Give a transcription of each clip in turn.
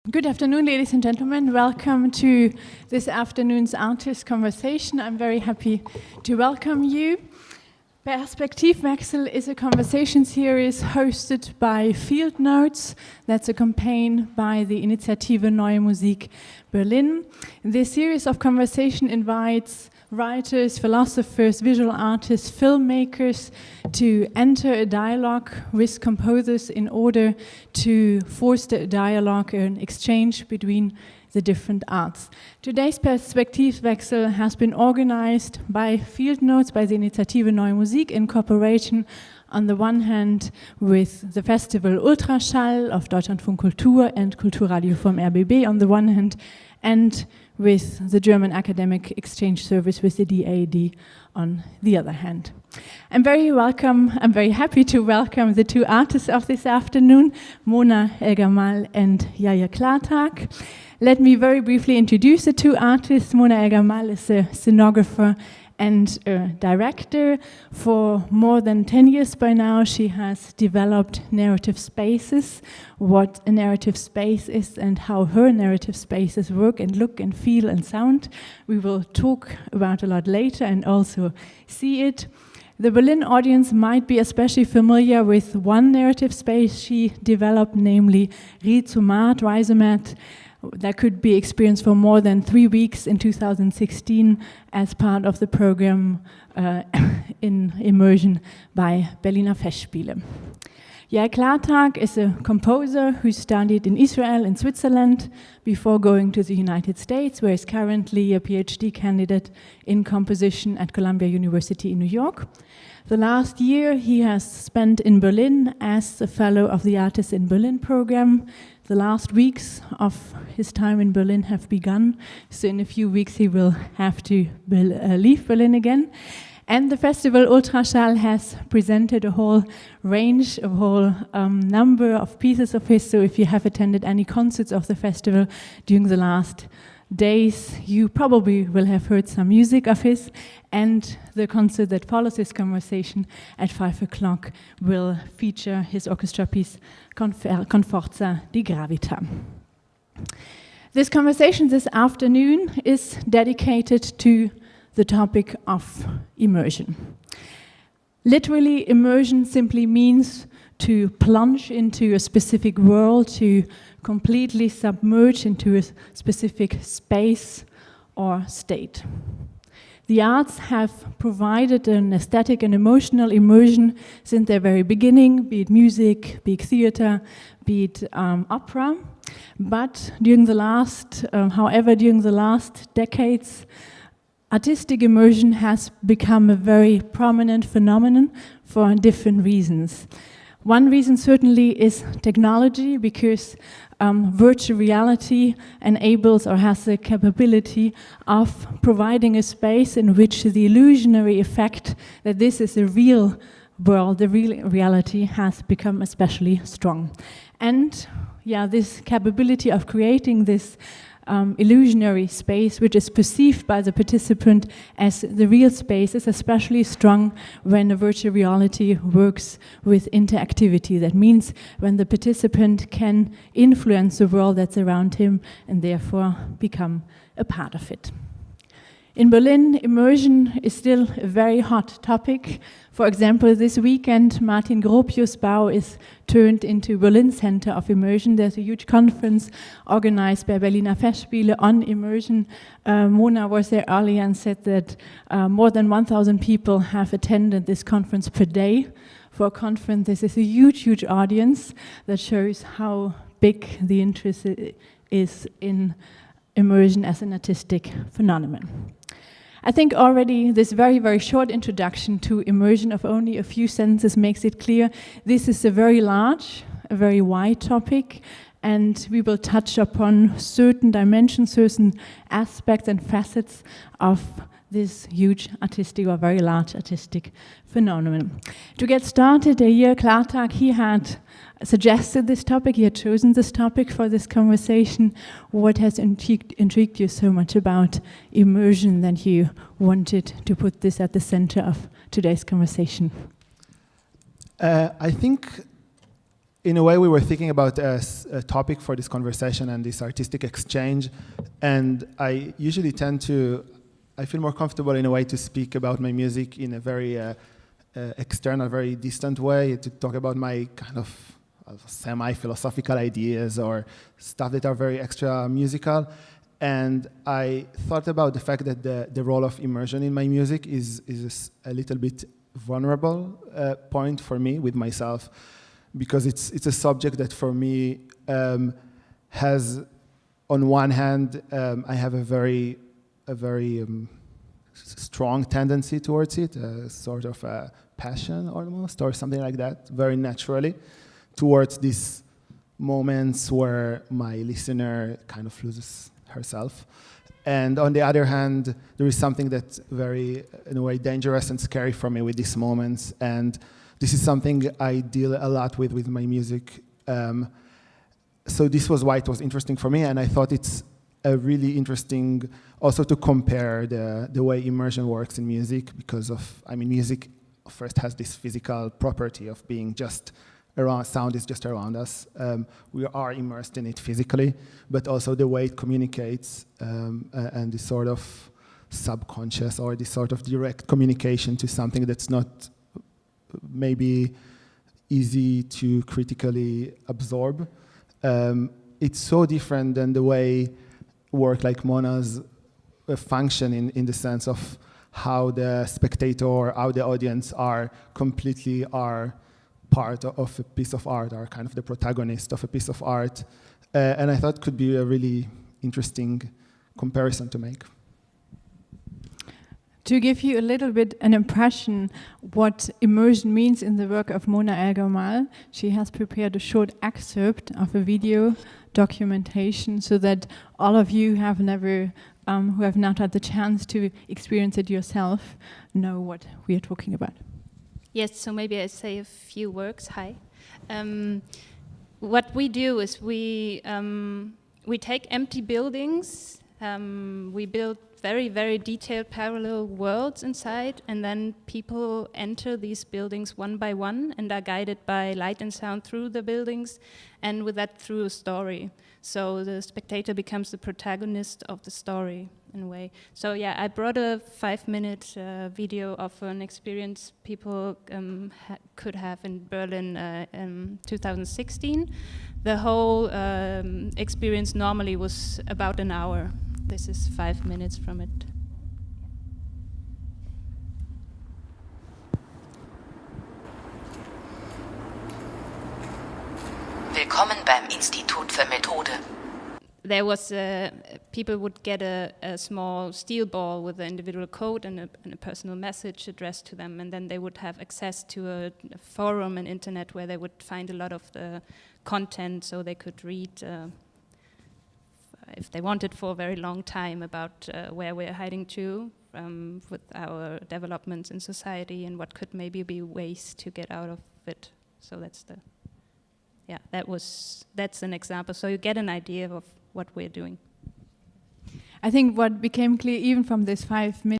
Good afternoon, ladies and gentlemen. Welcome to this afternoon's artist conversation. I'm very happy to welcome you. Perspektivwechsel is a conversation series hosted by Field Notes. That's a campaign by the Initiative Neue, sich, Berlin. This series of conversation invites writers, philosophers, visual artists, filmmakers to enter a dialogue with composers in order to foster a dialogue, an exchange between the different arts. Today's Perspektivwechsel has been organized by Field Notes, by the Initiative Neue Musik, in cooperation on the one hand with the festival Ultraschall of Deutschlandfunk Kultur and Kulturradio vom RBB on the one hand, and with the German Academic Exchange Service with the daad on the other hand. I'm very happy to welcome the two artists of this afternoon, Mona el Gammal and Yair Klartag. Let me very briefly introduce the two artists. Mona el Gammal is a scenographer and a director. For more than 10 years by now, she has developed narrative spaces, what a narrative space is and how her narrative spaces work and look and feel and sound. We will talk about a lot later and also see it. The Berlin audience might be especially familiar with one narrative space she developed, namely Rhizomat, that could be experienced for more than 3 weeks in 2016 as part of the program in Immersion by Berliner Festspiele. Yair Klartag is a composer who studied in Israel and Switzerland before going to the United States, where he's currently a PhD candidate in composition at Columbia University in New York. The last year he has spent in Berlin as a fellow of the Artists in Berlin program. The last weeks of his time in Berlin have begun, so in a few weeks he will have to leave Berlin again. And the festival Ultraschall has presented a whole range, a whole number of pieces of his, so if you have attended any concerts of the festival during the last days, you probably will have heard some music of his, and the concert that follows this conversation at 5 o'clock will feature his orchestra piece Conforza di Gravita. This conversation this afternoon is dedicated to the topic of immersion. Literally, immersion simply means to plunge into a specific world, to completely submerge into a specific space or state. The arts have provided an aesthetic and emotional immersion since their very beginning, be it music, be it theater, be it opera. But during the last decades, artistic immersion has become a very prominent phenomenon for different reasons. One reason certainly is technology, because virtual reality enables or has the capability of providing a space in which the illusionary effect that this is a real world, the real reality, has become especially strong. And this capability of creating this illusionary space, which is perceived by the participant as the real space, is especially strong when a virtual reality works with interactivity. That means when the participant can influence the world that's around him and therefore become a part of it. In Berlin, immersion is still a very hot topic. For example, this weekend, Martin Gropius' Bau is turned into Berlin Center of Immersion. There's a huge conference organized by Berliner Festspiele on immersion. Mona was there earlier and said that more than 1,000 people have attended this conference per day. For a conference, this is a huge, huge audience that shows how big the interest is in immersion as an artistic phenomenon. I think already this very, very short introduction to immersion of only a few sentences makes it clear this is a very large, a very wide topic, and we will touch upon certain dimensions, certain aspects and facets of this huge artistic or very large artistic phenomenon. To get started, Yair Klartag, he had suggested this topic, he had chosen this topic for this conversation. What has intrigued you so much about immersion that you wanted to put this at the center of today's conversation? I think in a way, we were thinking about a topic for this conversation and this artistic exchange, and I usually I feel more comfortable in a way to speak about my music in a very external, very distant way, to talk about my kind of semi-philosophical ideas or stuff that are very extra musical. And I thought about the fact that the role of immersion in my music is a little bit vulnerable point for me with myself, because it's a subject that for me has, on one hand, I have a very strong tendency towards it, a sort of a passion almost, or something like that, very naturally, towards these moments where my listener kind of loses herself. And on the other hand, there is something that's very, in a way, dangerous and scary for me with these moments. And this is something I deal a lot with my music. So this was why it was interesting for me, and I thought it's a really interesting also to compare the way immersion works in music, because music first has this physical property of being just around, sound is just around us. We are immersed in it physically, but also the way it communicates and this sort of subconscious or this sort of direct communication to something that's not maybe easy to critically absorb. It's so different than the way work like Mona's function in the sense of how the spectator, how the audience are part of a piece of art, are kind of the protagonist of a piece of art. And I thought could be a really interesting comparison to make. To give you a little bit an impression what immersion means in the work of Mona el Gammal, she has prepared a short excerpt of a video documentation so that all of you who have not had the chance to experience it yourself know what we are talking about. Yes, so maybe I say a few words. Hi. What we do is we take empty buildings, we build very, very detailed parallel worlds inside, and then people enter these buildings one by one and are guided by light and sound through the buildings, and with that through a story. So the spectator becomes the protagonist of the story in a way. So yeah, I brought a 5-minute video of an experience people could have in Berlin in 2016. The whole experience normally was about an hour. This is 5 minutes from it. Willkommen beim Institut für Methode. There was people would get a small steel ball with an individual code and a personal message addressed to them, and then they would have access to a forum and internet where they would find a lot of the content, so they could read if they wanted for a very long time about where we're heading to with our developments in society and what could maybe be ways to get out of it. So that's an example. So you get an idea of what we're doing. I think what became clear even from this 5-minute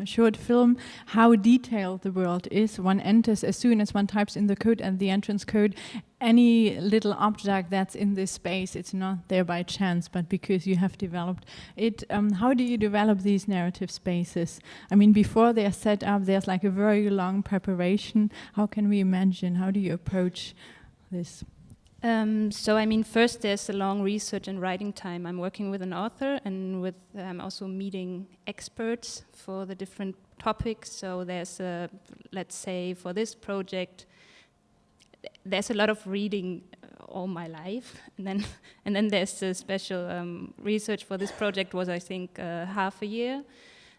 short film, how detailed the world is. One enters as soon as one types in the code and the entrance code, any little object that's in this space, it's not there by chance, but because you have developed it. How do you develop these narrative spaces? I mean, before they are set up, there's like a very long preparation. How can we imagine? How do you approach this? So I mean, first there's a long research and writing time. I'm working with an author and I'm also meeting experts for the different topics. So there's let's say for this project, there's a lot of reading all my life, and then there's a special research for this project was I think half a year.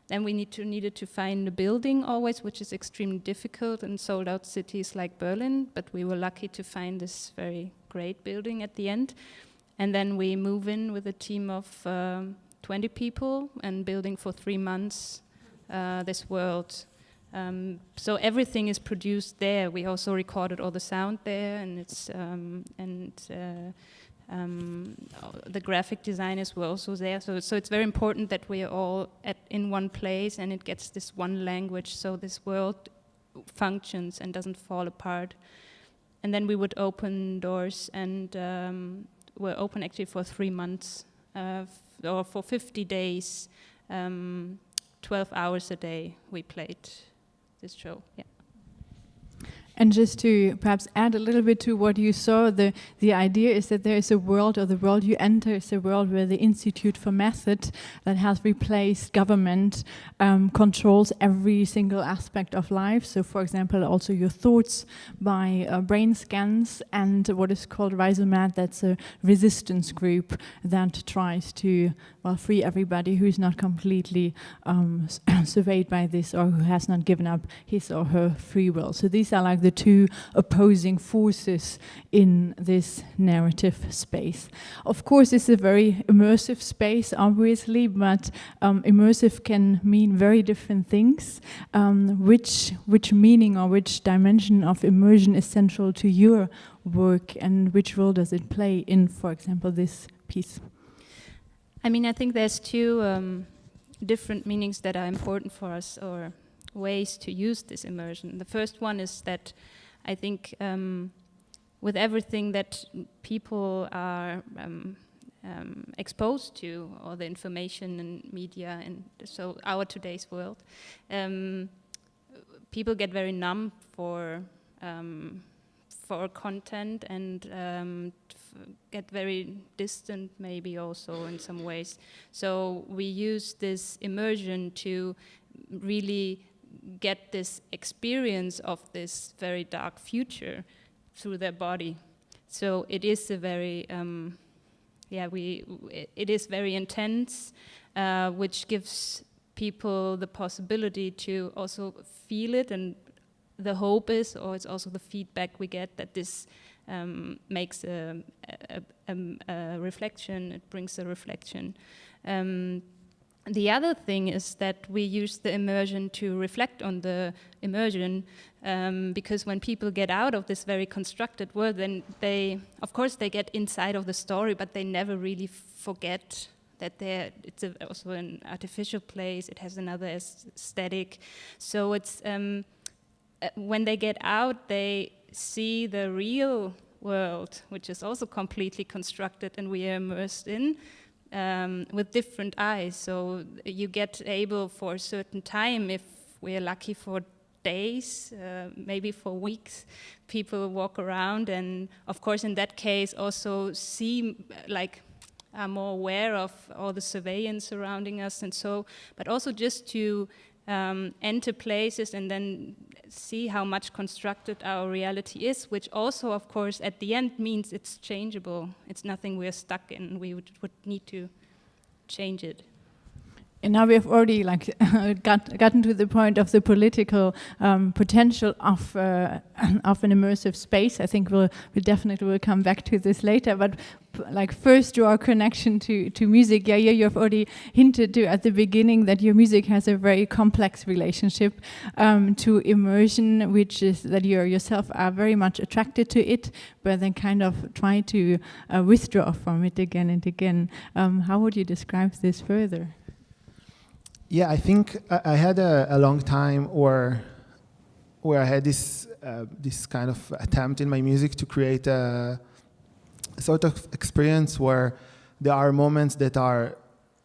Then we needed to find a building always, which is extremely difficult in sold out cities like Berlin, but we were lucky to find this very great building at the end. And then we move in with a team of 20 people and building for 3 months this world. So everything is produced there. We also recorded all the sound there, and it's the graphic designers were also there. So it's very important that we are all in one place, and it gets this one language, so this world functions and doesn't fall apart. and then we would open doors, and we're open actually for 3 months, or for 50 days, 12 hours a day we played this show, yeah. And just to perhaps add a little bit to what you saw, the idea is that there is a world, or the world you enter is a world where the Institute for Method that has replaced government controls every single aspect of life. So for example, also your thoughts by brain scans, and what is called Rhizomat, that's a resistance group that tries to free everybody who is not completely surveyed by this, or who has not given up his or her free will. So these are like the two opposing forces in this narrative space. Of course, it's a very immersive space, obviously, but immersive can mean very different things. Which meaning or which dimension of immersion is central to your work, and which role does it play in, for example, this piece? I mean, I think there's two different meanings that are important for us, or ways to use this immersion. The first one is that I think with everything that people are exposed to, or the information and media, and so our today's world, people get very numb for content, and get very distant maybe also in some ways. So we use this immersion to really get this experience of this very dark future through their body. So it is a very, it is very intense, which gives people the possibility to also feel it, and the hope is, or it's also the feedback we get, that this makes a reflection, it brings a reflection. The other thing is that we use the immersion to reflect on the immersion, because when people get out of this very constructed world, then of course they get inside of the story, but they never really forget that it's also an artificial place, it has another aesthetic. So it's, when they get out, they see the real world, which is also completely constructed and we are immersed in, with different eyes. So you get able for a certain time, if we are lucky, for days, maybe for weeks, people walk around, and of course in that case also see, like, are more aware of all the surveillance surrounding us, and so, but also just to enter places and then see how much constructed our reality is, which also, of course, at the end means it's changeable. It's nothing we're stuck in. We would need to change it. And now we have already gotten to the point of the political potential of an immersive space. I think we definitely will come back to this later. But first, your connection to music. Yeah, you have already hinted to at the beginning that your music has a very complex relationship to immersion, which is that you yourself are very much attracted to it, but then kind of try to withdraw from it again and again. How would you describe this further? Yeah, I think I had a long time where I had this kind of attempt in my music to create a sort of experience where there are moments that are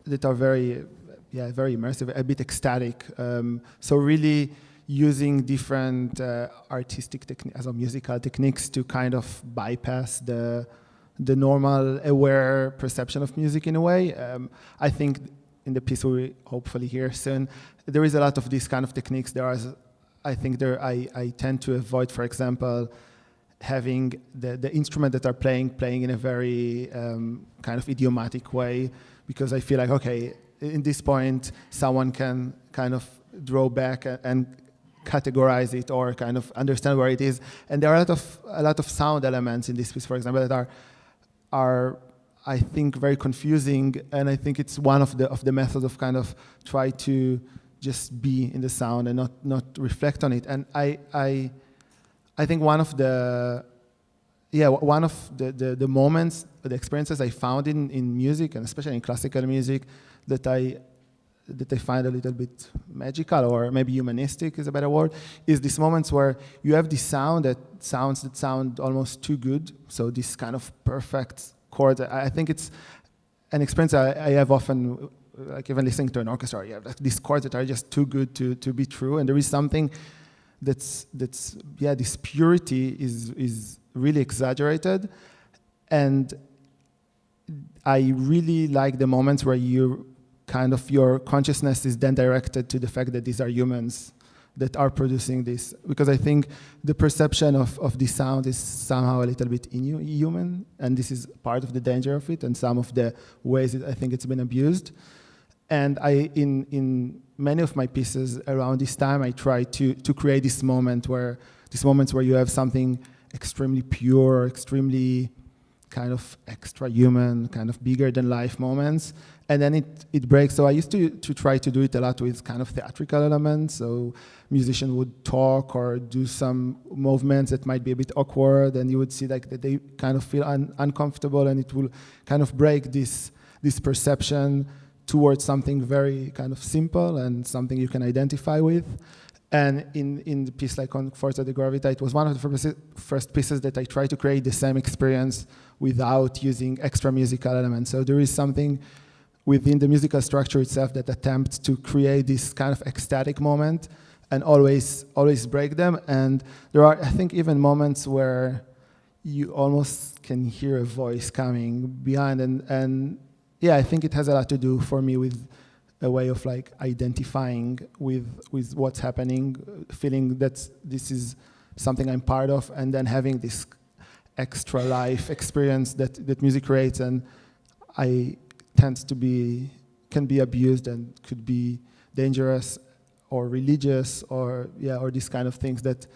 very immersive, a bit ecstatic. So really using different artistic techniques, musical techniques, to kind of bypass the normal aware perception of music in a way. I think in the piece we hopefully hear soon, there is a lot of these kind of techniques. I tend to avoid, for example, having the instrument that are playing in a very kind of idiomatic way, because I feel like, okay, in this point, someone can kind of draw back and categorize it, or kind of understand where it is. And there are a lot of sound elements in this piece, for example, that are I think very confusing, and I think it's one of the methods of kind of try to just be in the sound and not reflect on it. And I think one of the moments, the experiences I found in music, and especially in classical music, that I that I find a little bit magical, or maybe humanistic is a better word, is these moments where you have this sound that sound almost too good. So this kind of perfect chord. I think it's an experience I have often, like even listening to an orchestra. You have like these chords that are just too good to be true, and there is something that's this purity is really exaggerated, and I really like the moments where your consciousness is then directed to the fact that these are humans that are producing this, because I think the perception of this sound is somehow a little bit inhuman, and this is part of the danger of it and some of the ways I think it's been abused. And in many of my pieces around this time, I try to create these moments where you have something extremely pure, extremely kind of extra human, kind of bigger than life moments, and then it breaks. So I used to try to do it a lot with kind of theatrical elements. So musicians would talk or do some movements that might be a bit awkward, and you would see like that they kind of feel uncomfortable, and it will kind of break this perception towards something very kind of simple and something you can identify with. And in the piece like on Forza de Gravita, it was one of the first pieces that I tried to create the same experience without using extra musical elements. So there is something within the musical structure itself that attempts to create this kind of ecstatic moment and always break them. And there are, I think, even moments where you almost can hear a voice coming behind. And yeah, I think it has a lot to do for me with a way of like identifying with what's happening, feeling that this is something I'm part of, and then having this extra life experience that music creates, and can be abused and could be dangerous or religious or this kind of things that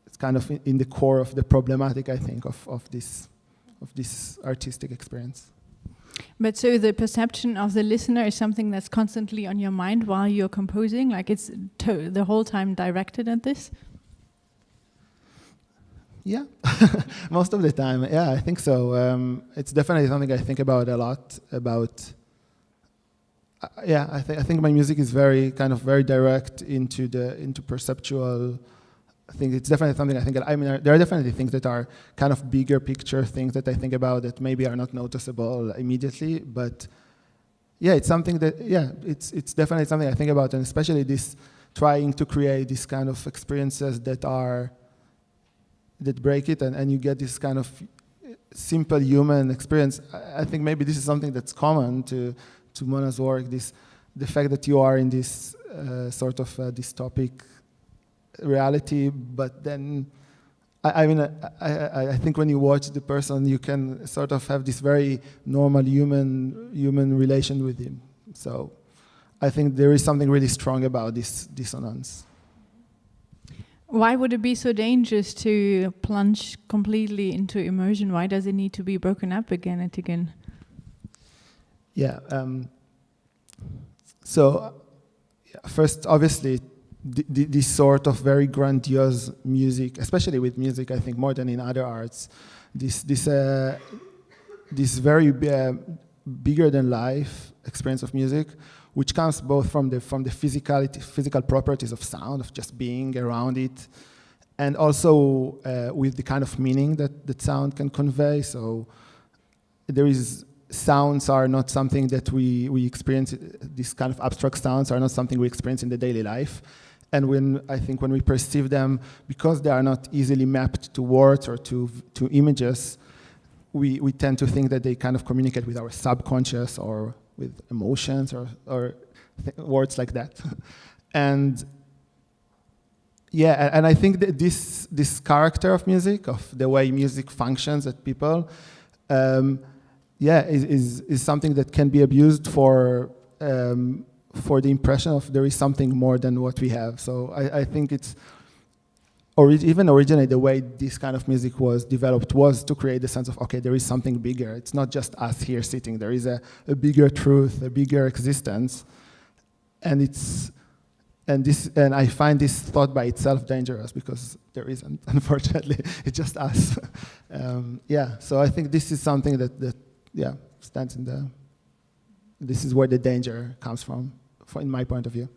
it's kind of in the core of the problematic, I think, of this artistic experience. But so the perception of the listener is something that's constantly on your mind while you're composing, like it's the whole time directed at this? Yeah, most of the time, yeah, I think so. It's definitely something I think about a lot. I think my music is very direct into perceptual. I think it's definitely something I think. There are definitely things that are kind of bigger picture things that I think about that maybe are not noticeable immediately, but yeah, it's something that it's definitely something I think about, and especially this trying to create these kind of experiences that break it, and you get this kind of simple human experience. I think maybe this is something that's common to Mona's work. The fact that you are in this sort of dystopic reality, but then I think when you watch the person, you can sort of have this very normal human relation with him. So I think there is something really strong about this dissonance. Why would it be so dangerous to plunge completely into immersion? Why does it need to be broken up again and again? Yeah. First, obviously, this sort of very grandiose music, especially with music, I think more than in other arts, this very bigger than life experience of music, which comes both from the physical properties of sound, of just being around it, and also with the kind of meaning that sound can convey. So sounds are not something that we experience. These kind of abstract sounds are not something we experience in the daily life. And when we perceive them, because they are not easily mapped to words or to images, we tend to think that they kind of communicate with our subconscious or with emotions or words like that. And I think that this character of music, of the way music functions at people, is something that can be abused for the impression of there is something more than what we have. So I think it's even originally the way this kind of music was developed was to create the sense of, okay, there is something bigger. It's not just us here sitting. There is a bigger truth, a bigger existence, and I find this thought by itself dangerous because there isn't, unfortunately. It's just us. So I think this is something that stands in this is where the danger comes from. in my point of view.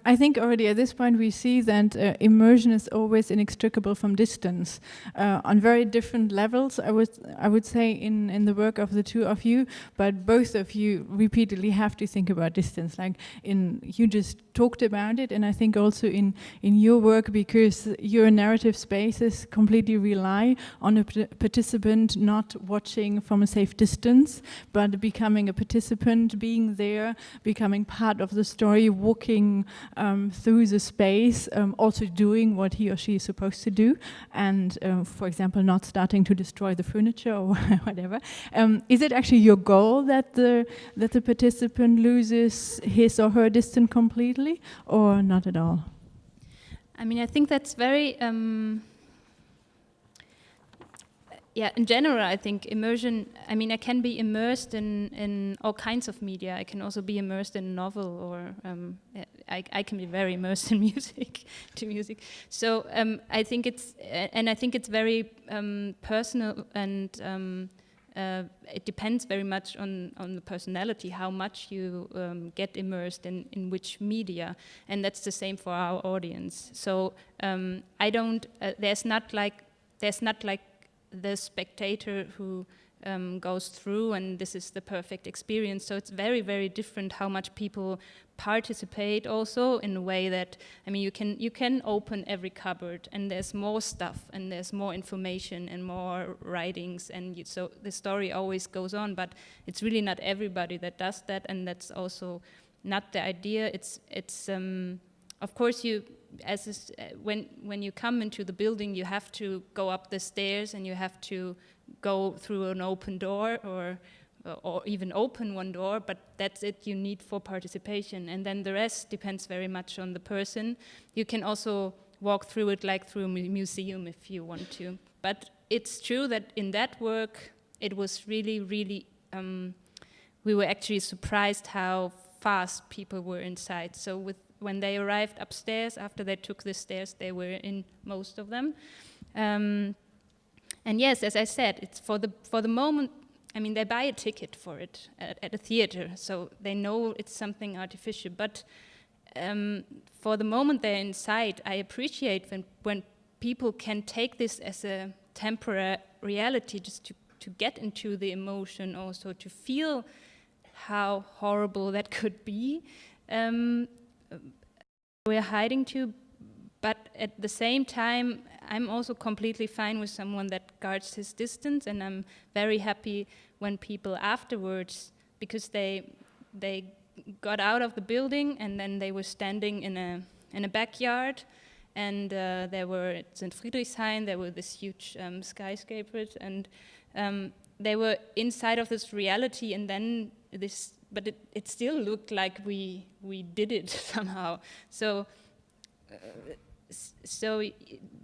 I think already at this point we see that immersion is always inextricable from distance on very different levels. I would say in the work of the two of you, but both of you repeatedly have to think about distance. Like you just talked about it, and I think also in your work, because your narrative spaces completely rely on a participant not watching from a safe distance, but becoming a participant, being there, becoming part of the story, walking through the space, also doing what he or she is supposed to do, and for example, not starting to destroy the furniture or whatever. Is it actually your goal that the participant loses his or her distance completely, or not at all? I mean, I think that's very. In general, I think immersion, I mean, I can be immersed in all kinds of media. I can also be immersed in a novel, or I can be very immersed in music. So I think it's very personal, and it depends very much on the personality, how much you get immersed in which media, and that's the same for our audience. So there's not like the spectator who goes through and this is the perfect experience. So it's very, very different how much people participate also, in a way that, I mean, you can open every cupboard and there's more stuff and there's more information and more writings, and so the story always goes on, but it's really not everybody that does that, and that's also not the idea. It's of course, when you come into the building, you have to go up the stairs and you have to go through an open door or even open one door, but that's it you need for participation. And then the rest depends very much on the person. You can also walk through it like through a museum if you want to. But it's true that in that work, it was really, really, we were actually surprised how fast people were inside. So when they arrived upstairs, after they took the stairs, they were in most of them. And yes, as I said, it's for the moment, I mean, they buy a ticket for it at a theater, so they know it's something artificial. But for the moment they're inside, I appreciate when people can take this as a temporary reality, just to get into the emotion, also to feel how horrible that could be. We're hiding to, but at the same time, I'm also completely fine with someone that guards his distance, and I'm very happy when people afterwards, because they got out of the building and then they were standing in a backyard, and it's in Friedrichshain, there were this huge skyscrapers, and they were inside of this reality, and then but it still looked like we did it somehow. So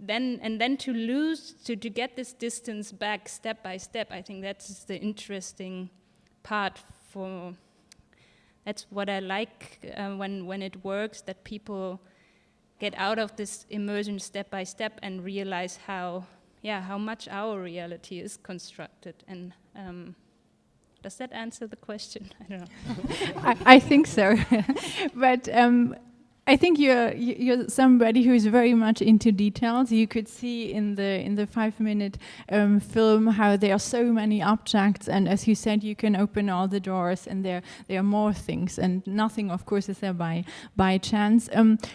then to get this distance back step by step, I think that's the interesting part. That's what I like when it works, that people get out of this immersion step by step and realize how much our reality is constructed. And does that answer the question? I don't know. I think so. But I think you're somebody who is very much into details. You could see in the 5-minute film how there are so many objects, and as you said, you can open all the doors, and there are more things, and nothing, of course, is there by chance.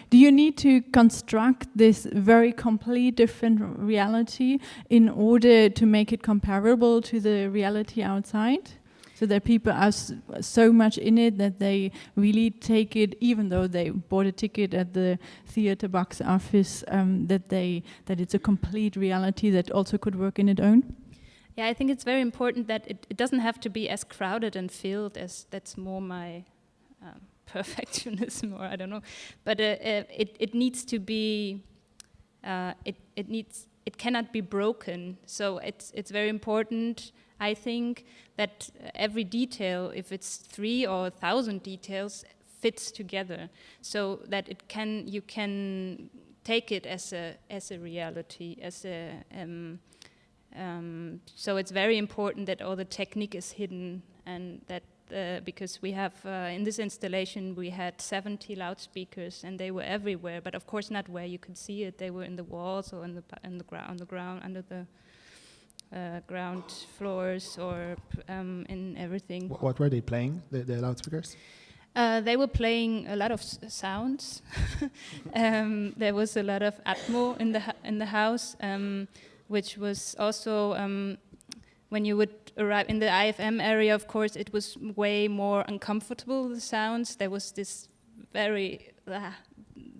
Do you need to construct this very complete different reality in order to make it comparable to the reality outside? So that people are so much in it that they really take it, even though they bought a ticket at the theater box office, that it's a complete reality that also could work in its own? Yeah, I think it's very important that it doesn't have to be as crowded and filled as that's more my perfectionism, or I don't know. But it needs to be, it cannot be broken. So it's very important, I think, that every detail, if it's 3 or 1,000 details, fits together, so that you can take it as a reality, so it's very important that all the technique is hidden and that because we have in this installation we had 70 loudspeakers and they were everywhere, but of course not where you could see it. They were in the walls or in the ground under the ground floors or in everything. What were they playing? The loudspeakers? They were playing a lot of sounds. There was a lot of atmo in the house, which was also when you would arrive in the IFM area. Of course, it was way more uncomfortable. The sounds. There was this very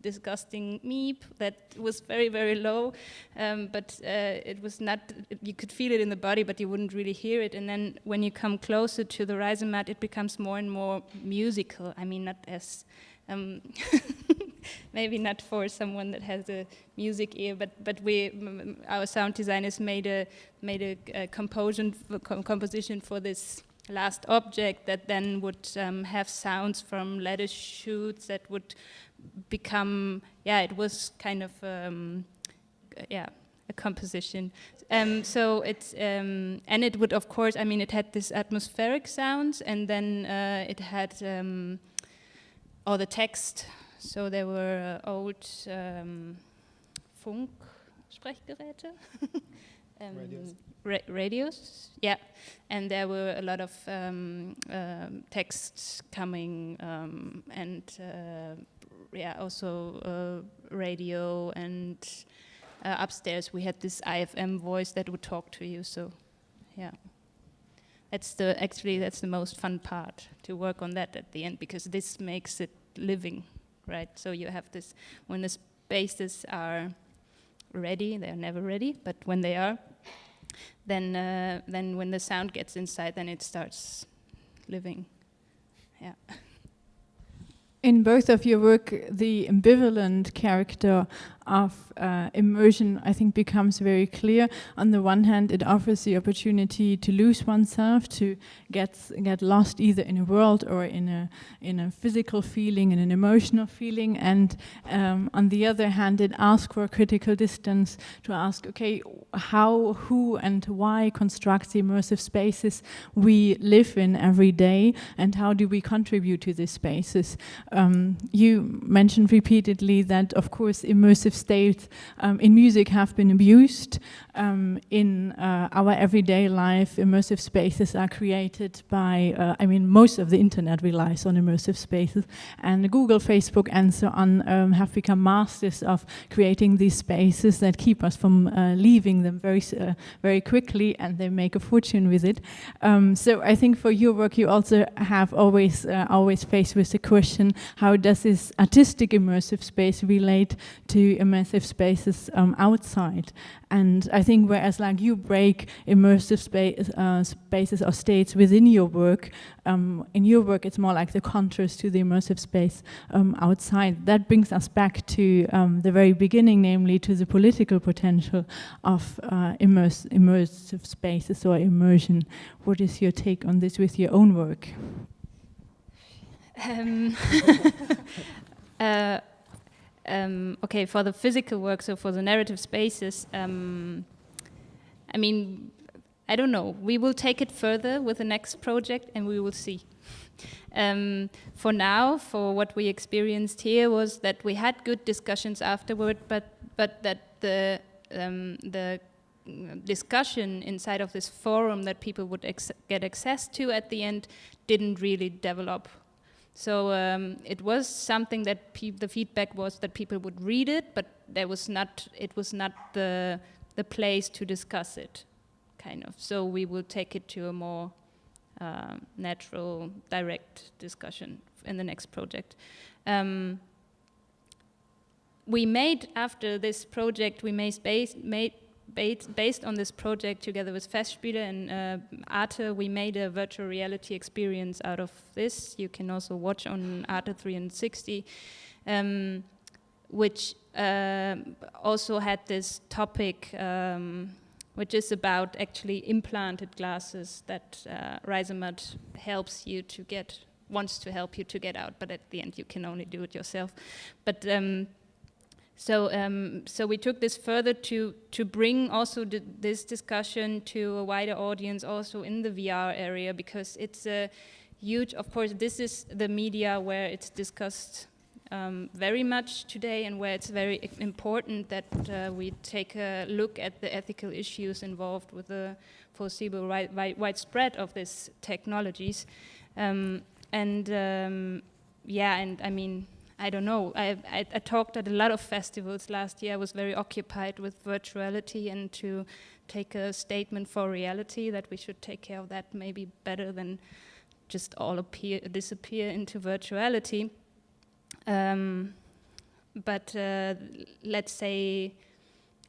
disgusting meep that was very, very low, but it was not, you could feel it in the body, but you wouldn't really hear it. And then when you come closer to the Reisemat, it becomes more and more musical. I mean, not as, maybe not for someone that has a music ear, but our sound designers made a composition for this last object that then would have sounds from lettuce shoots that would become, it was kind of a composition. So it's and it would, of course, I mean, it had this atmospheric sounds, and then it had all the text. So there were old Funk-Sprechgeräte. Radios, yeah, and there were a lot of texts coming, and also radio, and upstairs we had this IFM voice that would talk to you. So, yeah, that's the most fun part, to work on that at the end, because this makes it living, right? So you have this when the spaces are ready. They are never ready, but when they are, then when the sound gets inside, then it starts living. Yeah. In both of your work, the ambivalent character of immersion, I think, becomes very clear. On the one hand, it offers the opportunity to lose oneself, to get lost either in a world or in a physical feeling, in an emotional feeling. And on the other hand, it asks for a critical distance, to ask, okay, how, who, and why construct the immersive spaces we live in every day, and how do we contribute to these spaces? You mentioned repeatedly that, of course, immersive states in music have been abused. In our everyday life, immersive spaces are created by, most of the internet relies on immersive spaces, and Google, Facebook, and so on have become masters of creating these spaces that keep us from leaving them very quickly, and they make a fortune with it. So I think for your work, you also have always faced with the question, how does this artistic immersive space relate to immersive spaces outside? And I think whereas like you break immersive spaces or states within your work, in your work it's more like the contrast to the immersive space outside. That brings us back to the very beginning, namely to the political potential of immersive spaces or immersion. What is your take on this with your own work? Okay, for the physical work, so for the narrative spaces, I don't know. We will take it further with the next project, and we will see. For now, for what we experienced here was that we had good discussions afterward, but that the discussion inside of this forum that people would get access to at the end didn't really develop. So it was something that the feedback was that people would read it, but it was not the place to discuss it, kind of. So we will take it to a more natural, direct discussion in the next project. We made, after this project, based on this project together with Festspiele and Arte, we made a virtual reality experience out of this. You can also watch on Arte 360, which also had this topic, which is about actually implanted glasses that Reisemat wants to help you to get out, but at the end you can only do it yourself. But So we took this further to bring also this discussion to a wider audience also in the VR area, because it's a huge, of course, this is the media where it's discussed very much today, and where it's very important that we take a look at the ethical issues involved with the foreseeable widespread of these technologies. And I mean, I don't know, I talked at a lot of festivals last year. I was very occupied with virtuality and to take a statement for reality that we should take care of that maybe better than just all disappear into virtuality. But let's say,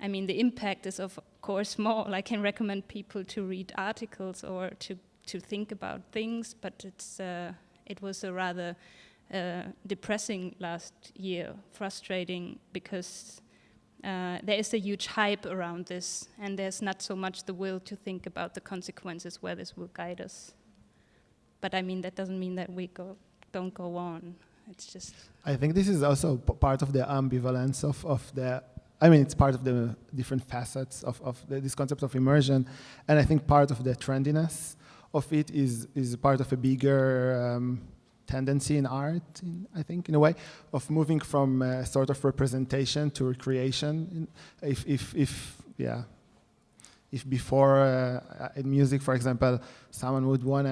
I mean, the impact is of course small. I can recommend people to read articles or to think about things, but it was a rather depressing last year, frustrating, because there is a huge hype around this, and there's not so much the will to think about the consequences where this will guide us. But I mean, that doesn't mean that we don't go on. It's just... I think this is also part of the ambivalence of the... I mean, it's part of the different facets of this concept of immersion, and I think part of the trendiness of it is part of a bigger tendency in art, I think, in a way, of moving from a sort of representation to recreation. If before in music, for example, someone would want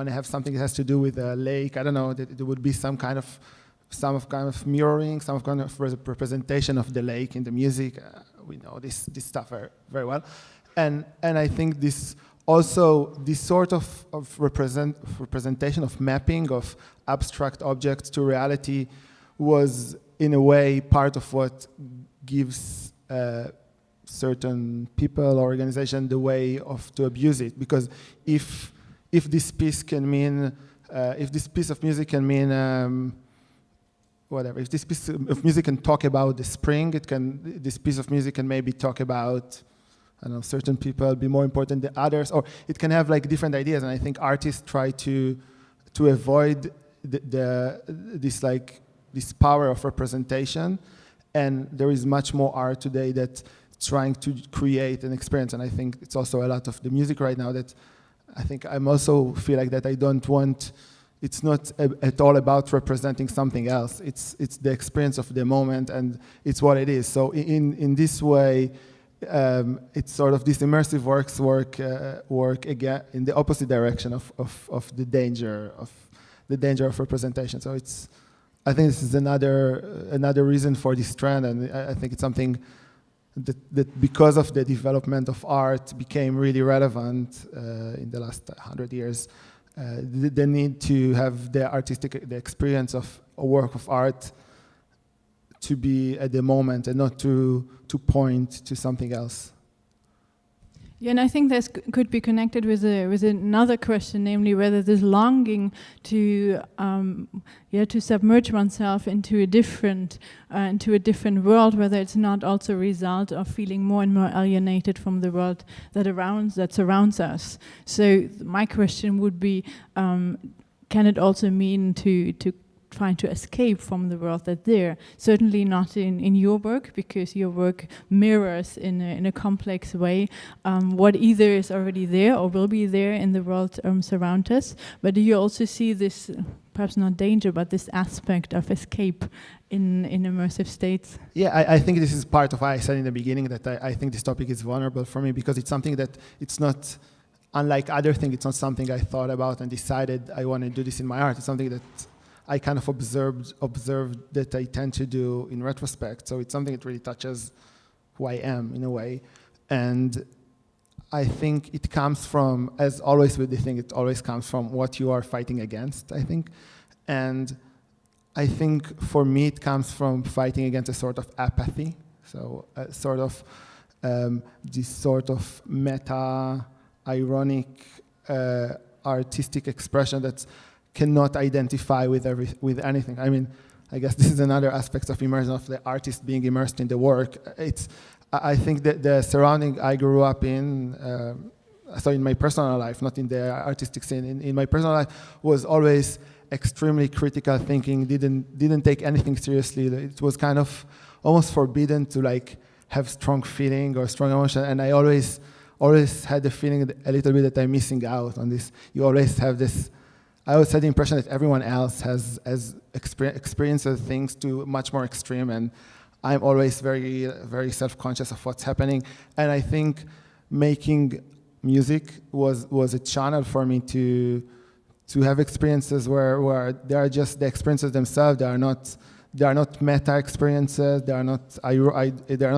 to have something that has to do with a lake, I don't know, there would be some kind of mirroring, some kind of representation of the lake in the music. We know this stuff very, very well, and I think this sort of representation of mapping of abstract objects to reality was in a way part of what gives certain people or organization the way to abuse it, because if this piece can mean if this piece of music can mean whatever, if this piece of music can talk about the spring, this piece of music can maybe talk about, I don't know, certain people be more important than others, or it can have like different ideas. And I think artists try to avoid this power of representation. And there is much more art today that's trying to create an experience. And I think it's also a lot of the music right now that I think I'm also feel like that I don't want. It's not at all about representing something else. It's the experience of the moment, and it's what it is. So in this way, it's sort of this immersive work again in the opposite direction of the danger of representation. So I think this is another reason for this trend, and I think it's something that because of the development of art became really relevant in the last 100 years. The need to have the experience of a work of art to be at the moment and not to point to something else. Yeah, and I think this could be connected with another question, namely whether this longing to submerge oneself into a different world, whether it's not also a result of feeling more and more alienated from the world that surrounds us. So my question would be, can it also mean to trying to escape from the world that's there? Certainly not in your work, because your work mirrors in a complex way what either is already there or will be there in the world surround us. But do you also see this, perhaps not danger, but this aspect of escape in immersive states? Yeah, I think this is part of why I said in the beginning that I think this topic is vulnerable for me, because it's something that it's not, unlike other things, it's not something I thought about and decided I want to do this in my art. It's something that I kind of observed that I tend to do in retrospect. So it's something that really touches who I am in a way. And I think it comes from, as always with the thing, it always comes from what you are fighting against, I think. And I think for me it comes from fighting against a sort of apathy. So a sort of this sort of meta, ironic, artistic expression that's cannot identify with anything. I mean, I guess this is another aspect of immersion, of the artist being immersed in the work. I think that the surrounding I grew up in, so in my personal life, not in the artistic scene, in my personal life, was always extremely critical thinking, didn't take anything seriously. It was kind of almost forbidden to like have strong feeling or strong emotion, and I always had the feeling a little bit that I'm missing out on this. You always have this. I always had the impression that everyone else has experiences things to much more extreme, and I'm always very, very self-conscious of what's happening. And I think making music was a channel for me to have experiences where they are just the experiences themselves. They are not meta experiences. They are not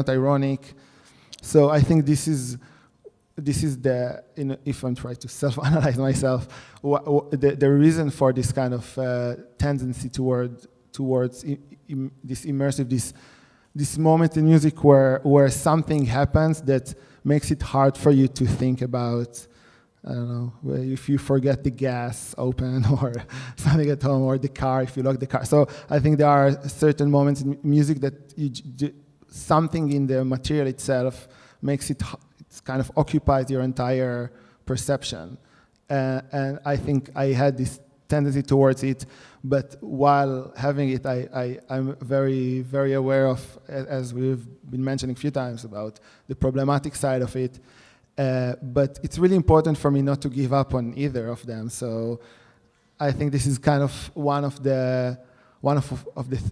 ironic. So I think this is the, if I'm trying to self-analyze myself, the reason for this kind of tendency towards this immersive, this moment in music where something happens that makes it hard for you to think about, I don't know, if you forget the gas open or something at home, or the car, if you lock the car. So I think there are certain moments in music that something in the material itself makes it kind of occupies your entire perception. And I think I had this tendency towards it, but while having it, I'm very, very aware of, as we've been mentioning a few times, about the problematic side of it. But it's really important for me not to give up on either of them. So I think this is kind of one of the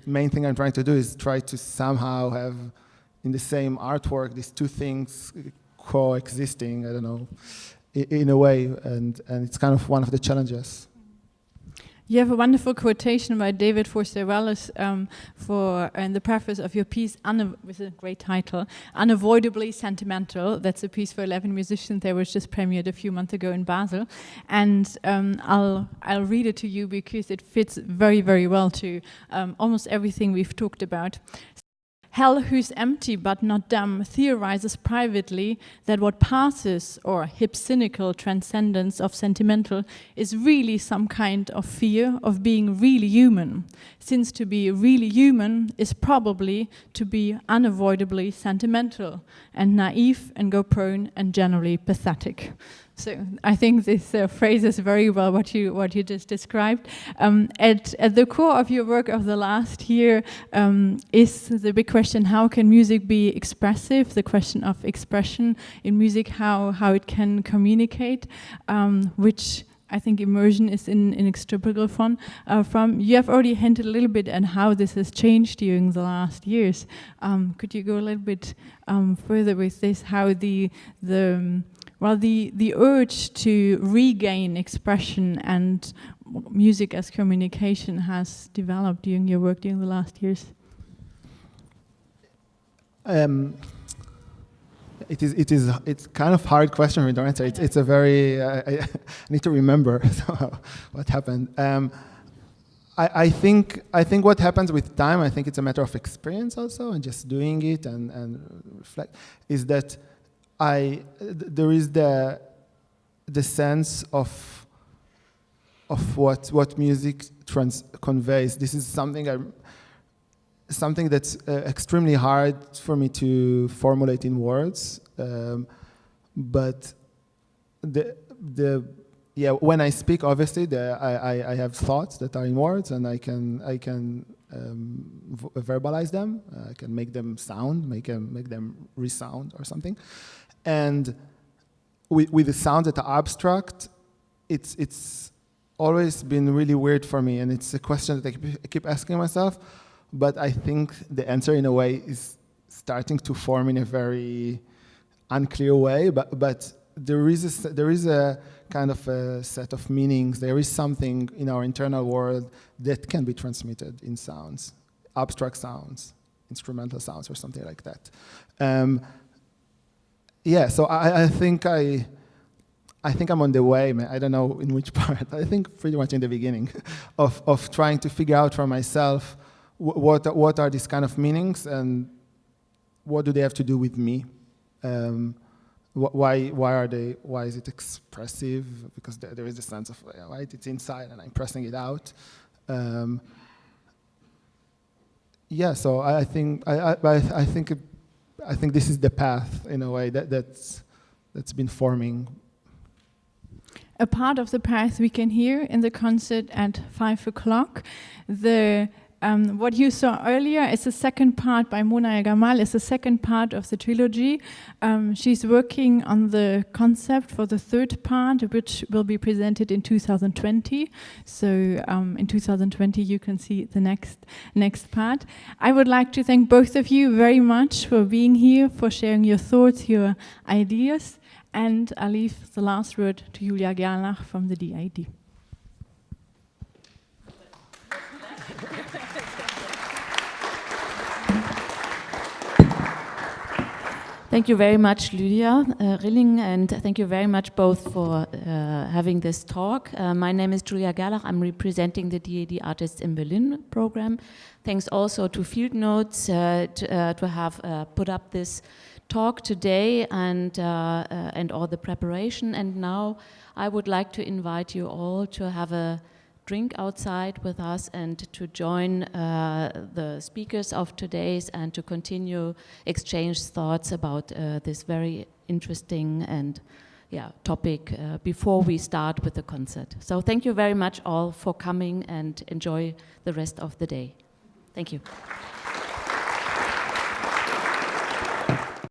main thing I'm trying to do, is try to somehow have in the same artwork these two things coexisting, I don't know, in a way, and it's kind of one of the challenges. You have a wonderful quotation by David Forster Wallace in the preface of your piece, with a great title, Unavoidably Sentimental. That's a piece for 11 musicians that was just premiered a few months ago in Basel. And I'll read it to you because it fits very, very well to almost everything we've talked about. Hell, who's empty but not dumb, theorizes privately that what passes, or hypsynical transcendence of sentimental, is really some kind of fear of being really human, since to be really human is probably to be unavoidably sentimental and naive and go prone and generally pathetic. So I think this phrases very well what you just described. At the core of your work of the last year is the big question: how can music be expressive? The question of expression in music, how it can communicate, which I think immersion is inextricable from. You have already hinted a little bit at how this has changed during the last years. Could you go a little bit further with this? How the urge to regain expression and music as communication has developed during your work during the last years? It's kind of hard question for me to answer. It's a very I need to remember what happened. I think what happens with time, I think it's a matter of experience also, and just doing it and reflect, is that there is the sense of what music conveys. This is something that's extremely hard for me to formulate in words, but when I speak, obviously I have thoughts that are in words, and I can verbalize them. I can make them sound, make them resound or something. And with the sounds that are abstract, it's always been really weird for me, and it's a question that I keep asking myself. But I think the answer, in a way, is starting to form in a very unclear way. But there is a kind of a set of meanings. There is something in our internal world that can be transmitted in sounds, abstract sounds, instrumental sounds, or something like that. So I think I'm on the way. I don't know in which part. I think pretty much in the beginning of trying to figure out for myself what are these kind of meanings, and what do they have to do with me? Why is it expressive? Because there is a sense of, right, it's inside and I'm pressing it out. So I think this is the path, in a way, that's been forming. a part of the path we can hear in the concert at 5 o'clock. What you saw earlier is the second part by Mona el Gammal, is the second part of the trilogy. She's working on the concept for the third part, which will be presented in 2020. So in 2020 you can see the next part. I would like to thank both of you very much for being here, for sharing your thoughts, your ideas, and I leave the last word to Yair Klartag from the DAAD. Thank you very much, Lydia Rilling, and thank you very much both for having this talk. My name is Yair Klartag. I'm representing the DAAD Artists in Berlin program. Thanks also to Field Notes to have put up this talk today and all the preparation. And now I would like to invite you all to have a drink outside with us and to join the speakers of today's and to continue exchange thoughts about this very interesting and topic before we start with the concert. So thank you very much all for coming and enjoy the rest of the day. Thank you.